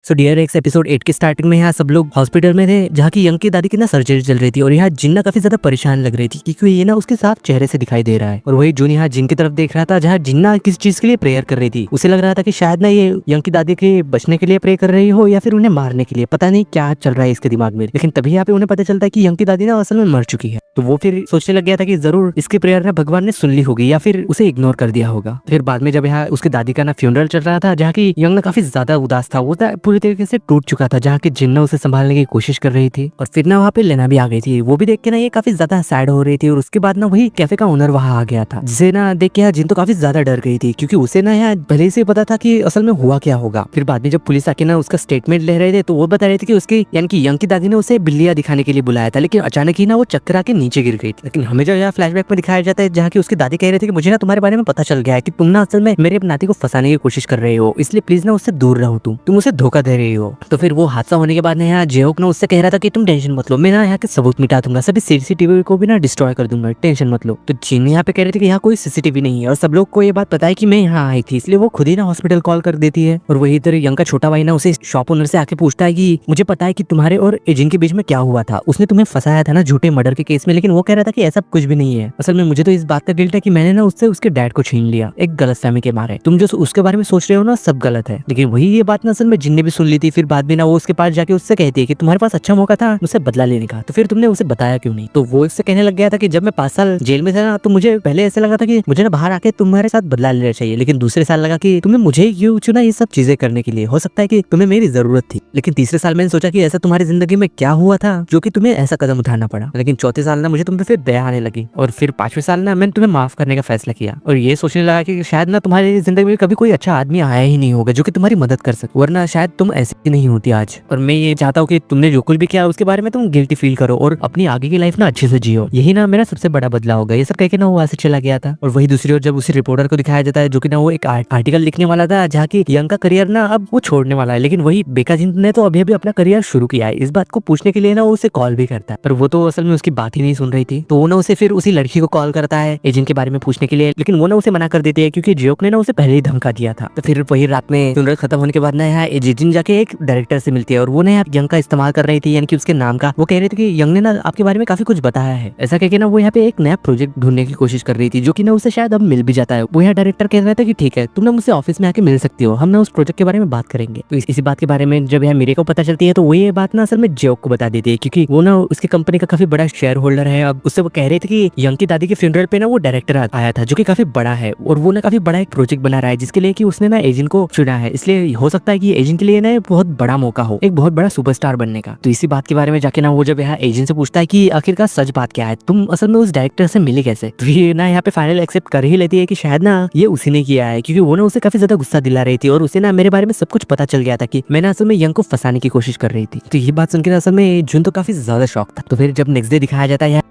So dear x episode 8 के starting में यहाँ सब लोग हॉस्पिटल में थे जहाँ की यंग की दादी की ना सर्जरी चल रही थी और यहाँ जिन्ना काफी ज्यादा परेशान लग रही थी क्योंकि ये ना उसके साफ चेहरे से दिखाई दे रहा है। और वही जून यहाँ जिन की तरफ देख रहा था जहाँ जिन्ना किस चीज के लिए प्रेयर कर रही थी। उसे लग रहा था कि शायद ना ये यंग की दादी के बचने के लिए प्रे कर रही हो या फिर उन्हें मारने के लिए, पता नहीं क्या चल रहा है इसके दिमाग में। लेकिन तभी यहाँ पे उन्हें पता चलता है कि यंग की दादी ना असल में मर चुकी है। तो वो फिर सोचने लग गया था कि जरूर इसकी प्रेयर ना भगवान ने सुन ली होगी या फिर उसे इग्नोर कर दिया होगा। फिर बाद में जब यहाँ उसकी दादी का ना फ्यूनरल चल रहा था जहाँ की यंग ना काफी ज्यादा उदास था, वो पूरी तरीके से टूट चुका था, जहाँ की जिन्ना उसे संभालने की कोशिश कर रही थी। और फिर ना वहाँ पे लेना भी आ गई थी। वो भी देख के ना ये काफी ज्यादा सैड हो रही थी। और उसके बाद ना वही कैफे का ओनर वहाँ आ गया था, जिसे ना देख के जिन तो काफी ज्यादा डर गई थी क्योंकि उसे ना यहाँ पहले से पता था कि असल में हुआ क्या होगा। फिर बाद में जब पुलिस आके ना उसका स्टेटमेंट ले रहे थे तो वो बता रहे थे कि उसकी यानी कि यंग की दादी ने उसे बिल्लियां दिखाने के लिए बुलाया था, लेकिन अचानक ही ना वो चक्कर आके नीचे गिर गई थी। लेकिन हमें जो यहाँ फ्लैशबैक में दिखाया जाता है जहाँ की उसकी दादी कह रही थी कि मुझे ना तुम्हारे बारे में पता चल गया है कि तुम ना असल में मेरे नाती को फंसाने की कोशिश कर रहे हो, इसलिए प्लीज ना उससे दूर रहो, तुम उसे धोखा दे रही हो। तो फिर वो हादसा होने के बाद ना यहाँ जेहोक ना उससे कह रहा था कि तुम टेंशन मत लो, मैं ना यहाँ के सबूत मिटा दूंगा, सभी सीसीटीवी को भी ना डिस्ट्रॉय कर दूंगा, टेंशन मत लो। तो जिन यहाँ पे कह रहे थे कि यहाँ कोई सीसीटीवी नहीं है और सब लोग को ये बात पता है कि मैं यहाँ आई थी, इसलिए वो खुद ही ना हॉस्पिटल कॉल कर देती है। और वही इधर यंग का छोटा भाई ना उसे शॉप ओनर से आके पूछता है कि मुझे पता है कि तुम्हारे और एजेंट के बीच में क्या हुआ था, उसने तुम्हें फंसाया था ना झूठे मर्डर के केस में। लेकिन वो कह रहा था कि ऐसा कुछ भी नहीं है, असल में मुझे तो इस बात का गिल्ट है कि मैंने ना उससे उसके डैड को छीन लिया एक गलतफहमी के मारे। तुम जो उसके बारे में सोच रहे हो ना सब गलत है। लेकिन वही ये बात ना असल में जिन ने भी सुन ली थी। फिर बाद में ना वो उसके पास जाके उससे कहती है कि तुम्हारे पास अच्छा मौका था मुझसे बदला लेने का, तो फिर तुमने उसे बताया क्यों नहीं। तो वो इससे कहने लग गया था कि जब मैं 5 साल जेल में था ना तो मुझे पहले ऐसा लगा था कि मुझे ना बाहर आके तुम्हारे साथ बदला लेना चाहिए, लेकिन दूसरे साल लगा कि तुमने मुझे क्यों चुना ये सब चीजें करने के लिए, हो सकता है कि तुम्हें मेरी जरूरत थी। लेकिन तीसरे साल मैंने सोचा कि ऐसा तुम्हारी जिंदगी में क्या हुआ था जो कि तुम्हें ऐसा कदम उठाना पड़ा। लेकिन चौथे साल ना मुझे तुम पे फिर दया आने लगी और फिर 5वें साल ना मैंने तुम्हें माफ करने का फैसला किया और ये सोचने लगा कि शायद ना तुम्हारी जिंदगी में कभी कोई अच्छा आदमी आया ही नहीं होगा जो कि तुम्हारी मदद कर सके, वरना शायद तुम ऐसी नहीं होती आज। और मैं ये चाहता हूँ कि तुमने जो कुछ भी किया उसके बारे में तुम गिल्टी फील करो और अपनी आगे की लाइफ ना अच्छे से जियो, यही ना मेरा सबसे बड़ा बदलाव होगा। ये सब कह के ना वो वहां से चला गया था। और वही दूसरी ओर जब उसी रिपोर्टर को दिखाया जाता है जो कि ना वो एक आर्टिकल लिखने वाला था जहाँ की यंग का करियर ना अब वो छोड़ने वाला है, लेकिन वही बेकाजिन ने तो अभी अभी अपना करियर शुरू किया है। इस बात को पूछने के लिए ना वो उसे कॉल भी करता है, पर वो तो असल में उसकी बात ही नहीं सुन रही थी। तो वो ना उसे फिर उसी लड़की को कॉल करता है एजेंट के बारे में पूछने के लिए, लेकिन वो ना उसे मना कर देती है क्योंकि जियोक ने ना उसे पहले ही धमका दिया था। तो फिर वही रात में सुनर खत्म होने के बाद ना यहाँ एजेंट जाके एक डायरेक्टर से मिलती है और वो ना यंग का इस्तेमाल कर रही थी, यानी कि उसके नाम का। वो कह रही थी कि यंग ने ना आपके बारे में काफी कुछ बताया है, ऐसा कह के ना वो यहाँ पे एक नया प्रोजेक्ट ढूंढने की कोशिश कर रही थी जो कि ना उसे शायद अब मिल भी जाता है। वो यहाँ डायरेक्टर कह रहा था कि ठीक है तुम ना मुझसे ऑफिस में आके मिल सकती हो, हम ना उस प्रोजेक्ट के बारे में बात करेंगे। तो इसी बात के बारे में जब यहाँ मीरे को पता चलती है तो वो ये बात ना असल में जियोक को बता देती है क्योंकि वो ना उसकी कंपनी का काफी बड़ा शेयर होल्डर है। अब उससे वो कह रहे थे कि यंग की दादी के फ्यूनरल पे ना वो डायरेक्टर आया था जो कि काफी बड़ा है और वो ना काफी बड़ा एक प्रोजेक्ट बना रहा है जिसके लिए कि उसने ना एजेंट को चुना है, इसलिए हो सकता है कि एजेंट के लिए ना बहुत बड़ा मौका हो, एक बहुत बड़ा सुपरस्टार बनने का। तो इसी बात के बारे में जाके ना वो जब यहाँ एजेंट से पूछता है कि आखिरकार सच बात क्या है, तुम असल में उस डायरेक्टर से मिले कैसे, तो ये ना यहाँ पे फाइनल एक्सेप्ट कर ही लेती है कि शायद ना ये उसी ने किया है क्योंकि वो ना उसे काफी ज्यादा गुस्सा दिला रही थी और उसे ना मेरे बारे में सब कुछ पता चल गया था कि मैंने असल में यंग को फंसाने की कोशिश कर रही थी। तो ये बात सुनकर असल में जुन तो काफी ज्यादा शॉक था। तो फिर जब नेक्स्ट डे दिखाया जाता है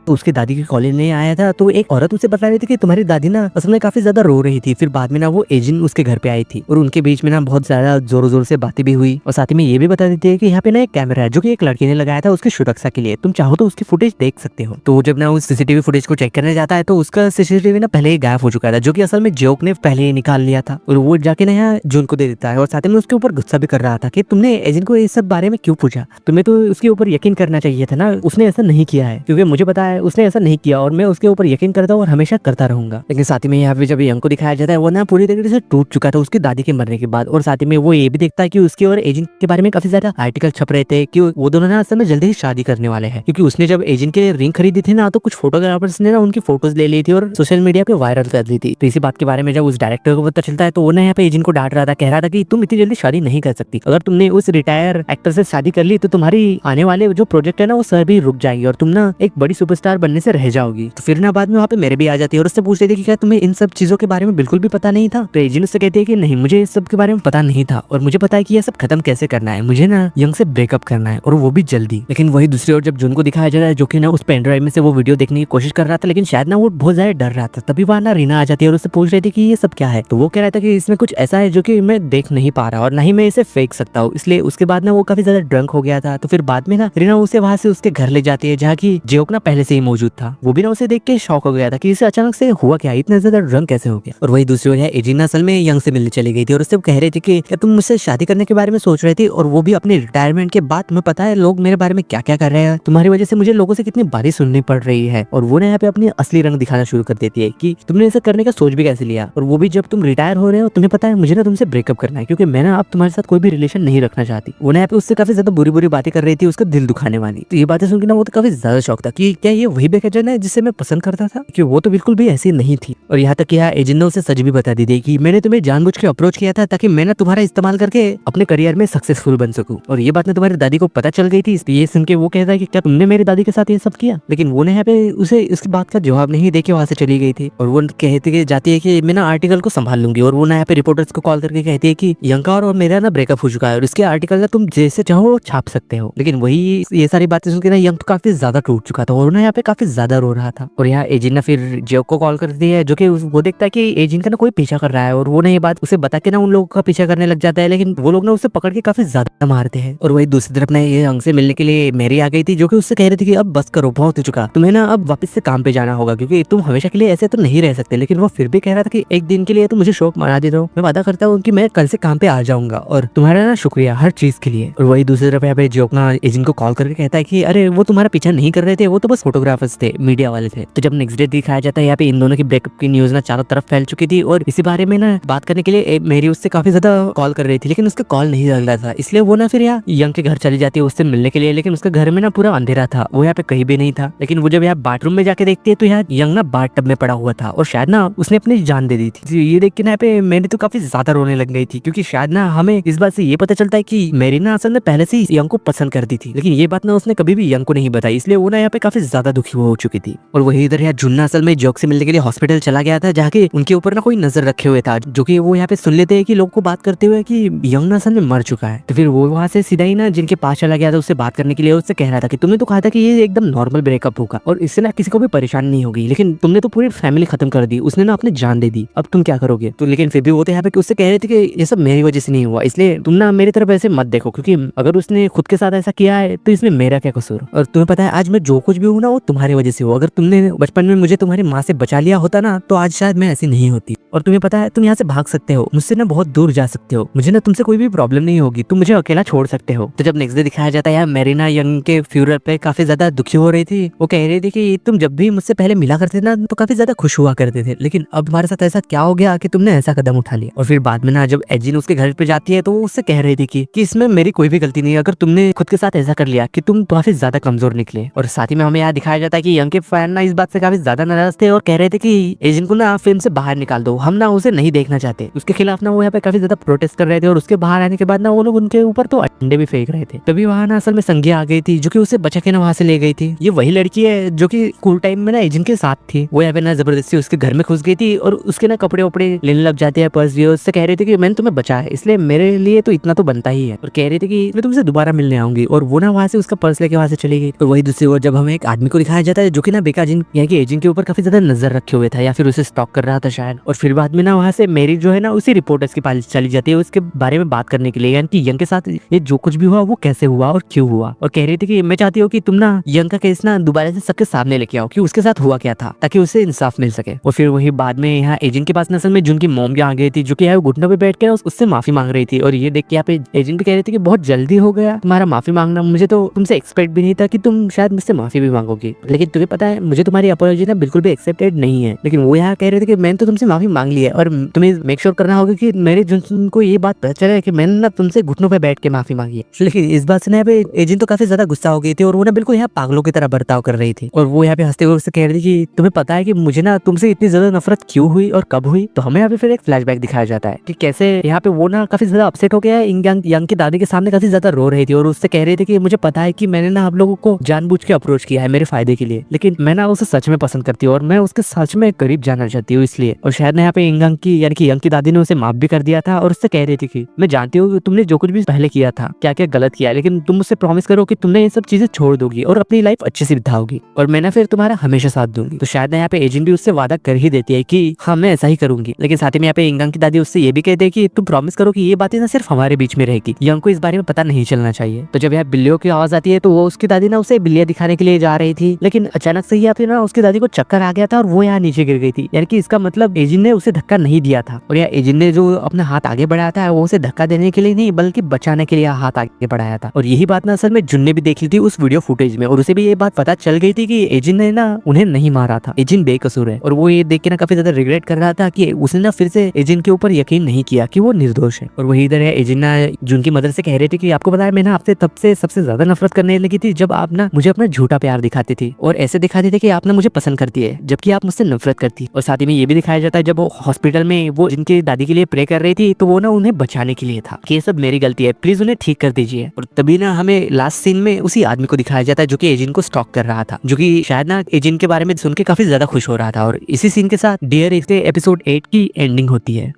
तो उसकी दादी के कॉलेज में आया था तो एक औरत उसे बता रही थी कि तुम्हारी दादी ना असल में काफी ज्यादा रो रही थी। फिर बाद में ना वो एजेंट उसके घर पे आई थी और उनके बीच में ना बहुत ज्यादा जोर जोर से बातें भी हुई और साथ में ये भी बता देती है कि यहाँ पे ना एक कैमरा है जो कि एक लड़की ने लगाया था उसकी सुरक्षा के लिए, तुम चाहो तो उसकी फुटेज देख सकते हो। तो जब ना उस सीसीटीवी फुटेज को चेक करने जाता है तो उसका सीसीटीवी ना पहले ही गायब हो चुका था जो कि असल में जियोक ने पहले ही निकाल लिया था और वो जाके ना यहाँ जून को दे देता है और साथ में उसके ऊपर गुस्सा भी कर रहा था कि तुमने एजेंट को इस सब बारे में क्यों पूछा, तुम्हें तो उसके ऊपर यकीन करना चाहिए था ना, उसने ऐसा नहीं किया है क्योंकि मुझे पता है उसने ऐसा नहीं किया और मैं उसके ऊपर यकीन करता हूँ और हमेशा करता रहूंगा। लेकिन साथ ही में यहाँ पे जब यंग को दिखाया जाता है वो ना पूरी तरीके से टूट चुका था उसकी दादी के मरने के बाद। और साथ ही में वो ये भी देखता है कि उसके और एजेंट के बारे में काफी ज्यादा आर्टिकल छप रहे थे कि वो दोनों ना असल में जल्दी ही शादी करने वाले हैं क्योंकि उसने जब एजेंट के लिए रिंग खरीदी थी ना तो कुछ फोटोग्राफर्स ने ना उनकी फोटोज ले ली थी और सोशल मीडिया पे वायरल कर दी थी। तो इसी बात के बारे में जब उस डायरेक्टर को पता चलता है तो वो ना यहाँ पे एजेंट को डांट रहा था, कह रहा था कि तुम इतनी जल्दी शादी नहीं कर सकती, अगर तुमने उस रिटायर एक्टर से शादी कर ली तो तुम्हारी आने वाले जो प्रोजेक्ट है ना वो सर भी रुक जाएगी और तुम ना एक बड़ी सुपरस्टार बनने से रह जाओगी। तो फिर ना बाद में वहाँ पे मेरे भी आ जाती है और उससे पूछ रही थी कि क्या तुम्हें इन सब चीजों के बारे में बिल्कुल भी पता नहीं था। तो एजेंट उससे कहती है कि नहीं, मुझे इस सब के बारे में पता नहीं था और मुझे पता है कि ये सब खत्म कैसे करना है, मुझे ना यंग से ब्रेकअप करना है और वो भी जल्दी। लेकिन वही दूसरी ओर जब जून को दिखाया जा रहा है जो कि ना उस पेन ड्राइव में से वो वीडियो देखने की कोशिश कर रहा था लेकिन शायद ना वो बहुत ज्यादा डर रहा था, तभी वहाँ ना रीना आ जाती है और उससे पूछ रही थी कि ये सब क्या है। तो वो कह रहा था कि इसमें कुछ ऐसा है जो कि मैं देख नहीं पा रहा और ना ही मैं इसे फेंक सकता हूँ, इसलिए उसके बाद ना वो काफी ज्यादा ड्रंक हो गया था। तो फिर बाद में ना रीना उसे वहाँ से उसके घर ले जाती है जहाँ की जियोक ना पहले से ही मौजूद था। वो भी ना उसे देख के शॉक हो गया था कि इसे अचानक से हुआ क्या, इतना ज्यादा ड्रंक कैसे हो गया। और वही दूसरी ओर एजिन असल में यंग से मिलने चली गई थी और उससे कह रही थी कि क्या तुम मुझसे शादी करने के बारे में सोच रही थी, और वो भी अपने रिटायरमेंट के बाद। तुम्हें पता है लोग मेरे बारे में क्या क्या कर रहे हैं, तुम्हारी वजह से मुझे लोगों से कितनी बारी सुननी पड़ रही है। और वो ना यहाँ पे अपनी असली रंग दिखाना शुरू कर देती है कि तुमने ऐसा करने का सोच भी कैसे लिया, और वो भी जब तुम रिटायर हो रहे हो। तुम्हें पता है मुझे ना तुमसे ब्रेकअप करना है, क्योंकि मैं ना अब तुम्हारे साथ कोई भी रिलेशन नहीं रखना चाहती। वो ना यहाँ पे उससे काफी ज्यादा बुरी बुरी बातें कर रही थी, उसका दिल दुखाने वाली। तो ये बातें सुनकर ना वो तो काफी ज्यादा शौक था कि क्या ये वही बेकजन है जिसे मैं पसंद करता था, कि वो तो बिल्कुल भी ऐसी नहीं थी। और यहाँ तक यहाँ एजेंट ने उसे सच भी बता दी थी कि मैंने तुम्हें जानबूझ के अप्रोच किया था ताकि मैं ना तुम्हारा इस्तेमाल करके अपने करियर में सक्सेसफुल बन सकूं। और ये बात ना तुम्हारी दादी को पता चल गई थी, इसलिए ये सुन के वो कहता है कि क्या तुमने मेरी दादी के साथ ये सब किया। लेकिन वो ना यहाँ पे उसे इसकी बात का जवाब नहीं देके वहां से चली गई थी। और वो कहती जाती है कि मैं ना आर्टिकल को संभाल लूंगी। और वो ना यहाँ पे रिपोर्टर्स को कॉल करके कहती है कि यंका और मेरा ना ब्रेकअप हो चुका है और इसके आर्टिकल ना तुम जैसे चाहो छाप सकते हो। लेकिन वही ये सारी बातें सुन के ना यंग तो काफी ज्यादा टूट चुका था और ना यहाँ पे काफी ज्यादा रो रहा था। और यहाँ एजिन ना फिर जियो को कॉल करती है, जो कि वो देखता है कि एजिन का ना कोई पीछा कर रहा है। और वो ना ये बात उसे बता के ना उन लोगों का पीछा करने लग जाता है, लेकिन वो लोग ना उसे पकड़ के काफी ज्यादा मारते हैं। और वही दूसरी तरफ ना ये यंग से मिलने के लिए मेरी आ गई थी, जो कि उससे कह रही थी कि अब बस करो, बहुत हो चुका, तुम्हें ना अब वापस से काम पे जाना होगा, क्योंकि तुम हमेशा के लिए ऐसे तो नहीं रह सकते। लेकिन वो फिर भी कह रहा था कि एक दिन के लिए तो मुझे शौक मना दे दो, मैं वादा करता हूँ कि मैं कल से काम पे आ जाऊंगा और तुम्हारा ना शुक्रिया हर चीज के लिए। और वही दूसरी तरफ यहाँ पे जो अपना एजेंट को कॉल करके कहता है कि अरे वो तुम्हारा पीछा नहीं कर रहे थे, वो तो बस फोटोग्राफर्स थे, मीडिया वाले थे। तो जब नेक्स्ट डे दिखाया जाता है यहाँ पे इन दोनों की ब्रेकअप की न्यूज ना चारों तरफ फैल चुकी थी और इसी बारे में ना बात करने के लिए मेरी उससे काफी ज्यादा कॉल कर रही थी, लेकिन उसका कॉल नहीं लग रहा था। इसलिए वो ना फिर यहाँ यंग के घर चली जाती है उससे मिलने के लिए, लेकिन उसके घर में ना पूरा अंधेरा था, वो यहाँ पे कहीं भी नहीं था। लेकिन वो जब यहाँ बाथरूम में जाके देखती है तो यहाँ यंग ना बाथ टब में पड़ा हुआ था और शायद ना उसने अपनी जान दे दी थी। ये देख के ना यहाँ पे मैंने तो काफी ज्यादा रोने लग गई थी, क्योंकि शायद ना हमें इस बात से ये पता चलता है कि मेरी ना असल में पहले से ही यंग को पसंद करती थी, लेकिन ये बात ना उसने कभी भी यंग को नहीं बताई। इसलिए वो ना यहाँ पे काफी ज्यादा दुखी हो चुकी थी। और वही इधर यहाँ जुन्ना असल में जोक से मिलने के लिए हॉस्पिटल चला गया था, जहाँ के उनके ऊपर ना कोई नजर रखे हुए था, जो कि वो यहाँ पे सुन लेते हैं कि लोग को बात करते हुए कि यंग ना असल में मर चुका है। तो फिर वो वहाँ से सीधा ही ना जिनके पास चला गया था उससे बात करने के लिए, उससे कह रहा था कि तुमने तो कहा था कि ये एकदम नॉर्मल ब्रेकअप होगा और इससे ना किसी को भी परेशानी नहीं होगी, लेकिन तुमने तो पूरी फैमिली खत्म कर दी, उसने ना अपनी जान दे दी, अब तुम क्या करोगे। तो लेकिन फिर भी वो तो यहाँ पे उससे कह रहे थे कि ये सब मेरी वजह से नहीं हुआ, इसलिए तुम ना मेरी तरफ ऐसे मत देखो, क्योंकि अगर उसने खुद के साथ ऐसा किया है तो इसमें मेरा क्या कसूर। और तुम्हें पता है आज मैं जो कुछ भी हूँ ना वो तुम्हारी वजह से हो, अगर तुमने बचपन में मुझे तुम्हारी माँ से बचा लिया होता ना तो आज शायद मैं ऐसी नहीं होती। और तुम्हें पता है तुम यहाँ से भाग सकते हो, मुझसे ना बहुत दूर जा सकते हो, मुझे ना तुमसे कोई भी प्रॉब्लम नहीं होगी, तुम मुझे अकेला छोड़ सकते हो। तो जब नेक्स्ट डे दिखाया जाता है यार मेरीना यंग के फ्यूनरल पे काफी ज्यादा दुखी हो रही थी। वो कह रही थी कि तुम जब भी मुझसे पहले मिला करते ना तो काफी ज्यादा खुश हुआ करते थे, लेकिन अब तुम्हारे साथ ऐसा क्या हो गया कि तुमने ऐसा कदम उठा लिया। और फिर बाद में ना जब एजिन उसके घर पे जाती है तो वो उससे कह रही थी कि इसमें मेरी कोई भी गलती नहीं है, अगर तुमने खुद के साथ ऐसा कर लिया कि तुम काफी ज्यादा कमजोर निकले। और साथ ही में हमें यहाँ दिखाया जाता है कि यंग के फैन ना इस बात से काफी ज्यादा नाराज थे और कह रहे थे कि एजिन को ना फिल्म से बाहर निकाल दो, हम ना उसे नहीं देखना चाहते। उसके खिलाफ ना वो यहाँ पे काफी ज्यादा प्रोटेस्ट कर रहे थे और उसके बाहर आने के बाद ना वो लोग उनके ऊपर तो अंडे भी फेंक रहे थे। तभी वहाँ ना असल में संज्ञा आ गई थी, जो कि उसे बचा के ना वहाँ से ले गई थी। ये वही लड़की है जो कि स्कूल टाइम में ना एजिन के साथ थी। वो यहाँ पे ना जबरदस्ती उसके घर में घुस गई थी और उसके ना कपड़े वपड़े लेने लग जाते हैं, पर्स भी। उससे कह रही थी कि मैंने तुम्हें बचा है, इसलिए मेरे लिए तो इतना तो बनता ही है। और कह रही थी कि मैं तुमसे दोबारा मिलने आऊंगी। और वो ना वहाँ से उसका पर्स लेके वहाँ से चली गई। और वही दूसरी ओर जब हमें एक आदमी को दिखाया जाता है जो कि ना बेकाजिन यहाँ की एजिन के ऊपर काफी ज्यादा नजर रखे हुए था, या फिर उसे स्टॉक कर रहा था शायद। और फिर बाद में ना वहाँ से मेरी जो है ना उसी रिपोर्टर्स के पास चली जाती है उसके बारे में बात करने के लिए, यानी कि यंग के साथ ये जो कुछ भी हुआ वो कैसे हुआ और क्यों हुआ। और कह रही थी कि मैं चाहती हूँ कि तुम ना यंग का केस ना दोबारा से सबके सामने लेके आओ कि उसके साथ हुआ क्या था, ताकि उसे इंसाफ मिल सके। और फिर वही बाद में यहाँ एजेंट के पास नसल में जिनकी मोम भी आ गई थी, जो कि घुटनों पे बैठ के उससे माफी मांग रही थी। और ये देख के यहाँ पे एजेंट भी कह रही थी कि बहुत जल्दी हो गया तुम्हारा माफी मांगना, मुझे तो तुमसे एक्सपेक्ट भी नहीं था कि तुम शायद मुझसे माफी भी मांगोगी, लेकिन तुम्हें पता है मुझे तुम्हारी अपॉलॉजी ना बिल्कुल भी एक्सेप्टेड नहीं है। लेकिन वो यहाँ कह रहे थे कि मैंने तो तुमसे माफी मांग ली है और तुम्हें मेक श्योर करना होगा कि मेरे को ये बात पता चले कि मैंने ना तुमसे घुटनों पे बैठ के माफी मांगी है। लेकिन इस बात से ना एजेंट तो काफी ज्यादा गुस्सा हो गई थी और वो ना बिल्कुल यहाँ पागलों की तरह बर्ताव कर रही थी। और वो यहाँ पे हंसते हुए उससे कह रही थी कि तुम्हें पता है कि मुझे ना तुमसे इतनी ज्यादा नफरत क्यों हुई और कब हुई। तो हमें यहाँ पे फिर एक फ्लैशबैक दिखाया जाता है कि कैसे यहाँ पे वो ना काफी ज्यादा अपसेट हो गया है, यंग की दादी के सामने काफी ज्यादा रो रही थी और उससे कह रही थी कि मुझे पता है कि मैंने ना आप लोगों को जानबूझ के अप्रोच किया है मेरे फायदे के लिए, लेकिन मैं ना उसे सच में पसंद करती हूँ और मैं उसके सच में करीब जाना चाहती हूँ इसलिए। और शायद ना यहाँ पे यंग की यानी कि यंग की दादी ने उसे माफ भी कर दिया था और उससे कह रही थी कि मैं जानती हूँ तुमने जो कुछ भी पहले किया था क्या क्या गलत किया, लेकिन तुम मुझसे प्रॉमिस करो कि तुमने ये सब चीजें छोड़ दोगी और अपनी लाइफ अच्छे से बिताओगी और मैं ना फिर तुम्हारा हमेशा साथ दूंगी। तो शायद ना यहाँ पे एजेंट भी उससे वादा कर ही देती है कि हाँ मैं ऐसा ही करूंगी। लेकिन साथ ही में यहाँ पे यंग की दादी उससे ये भी कहते हैं कि तुम प्रॉमिस करो कि ये बातें ना सिर्फ हमारे बीच में रहेगी, यंग को इस बारे में पता नहीं चलना चाहिए। तो जब यहाँ बिल्लियों की आवाज आती है तो वो उसकी दादी ना उसे बिल्लियां दिखाने के लिए जा रही थी, लेकिन अचानक से यहाँ पे ना उसकी दादी को चक्कर आ गया था और वो यहाँ नीचे गिर गई थी। यानी कि इसका मतलब एजिन ने उसे धक्का नहीं दिया था, और यहाँ एजिन ने जो अपना हाथ आगे बढ़ाया था वो उसे धक्का देने के लिए नहीं बल्कि बचाने के लिए हाथ आगे बढ़ाया था। और यही बात ना असल में जुन ने भी देख ली थी उस वीडियो फुटेज में, और उसे भी ये बात पता चल गई थी कि एजिन ने ना उन्हें नहीं मारा था, एजिन बेकसूर है। और वो ये देख के ना काफी ज्यादा रिग्रेट कर रहा था कि उसने ना फिर से एजिन के ऊपर यकीन नहीं किया कि वो निर्दोष है। और वही इधर है एजिन ना जुन की मदर से कह रही थी कि आपको पता है मैं ना आपसे तब से सबसे ज्यादा नफरत करने लगी थी जब आप ना मुझे अपना झूठा प्यार दिखाती थी और ऐसे दिखाते थे कि आप ना मुझे पसंद करती है जबकि आप मुझसे नफरत करती। और साथ ही में ये भी दिखाया जाता है जब वो हॉस्पिटल में वो जिनकी दादी के लिए प्रे कर रही थी तो वो ना उन्हें बचाने के लिए था कि ये सब मेरी गलती है, प्लीज उन्हें ठीक कर दीजिए। और तभी ना हमें लास्ट सीन में उसी आदमी को दिखाया जाता है जो कि एजिन को स्टॉक कर रहा था, जो कि शायद ना एजिन के बारे में सुन के काफी ज्यादा खुश हो रहा था। और इसी सीन के साथ डियर इसके एपिसोड 8 की एंडिंग होती है।